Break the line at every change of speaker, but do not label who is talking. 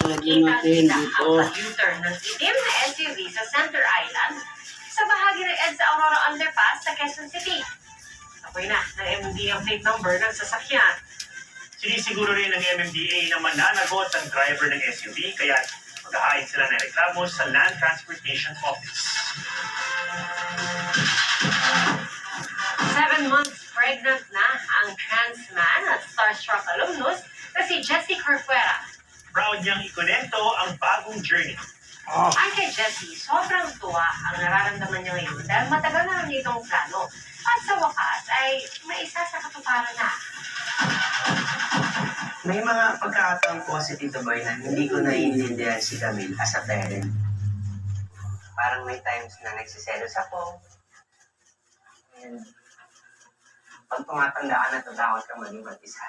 lagyan natin dito.
Ang U-turn ng itim na SUV sa Center Island sa bahagi ng EDSA Aurora Underpass sa Quezon City. Ako'y na MMDA ang plate number ng sasakyan.
Sinisiguro rin ng MMDA na mananagot ang driver ng SUV kaya maghahain sila ng reklamo sa Land Transportation Office.
7 months pregnant na ang trans man at Starstruck alumnus na si Jessie Corcuera.
Proud niyang ikonento ang bagong journey.
Ay kay Jessie, sobrang tuwa ang nararamdaman niya ngayon dahil matagal na lang itong plano. At sa wakas ay may isa sa katuparan na.
May mga pagkakataon po kasi Tito Boy na hindi ko naiintindihan si Camille as a parent. Parang may times na nagsiselos ako. And pag tumatanda ka, natatakot ka maging mag-isa.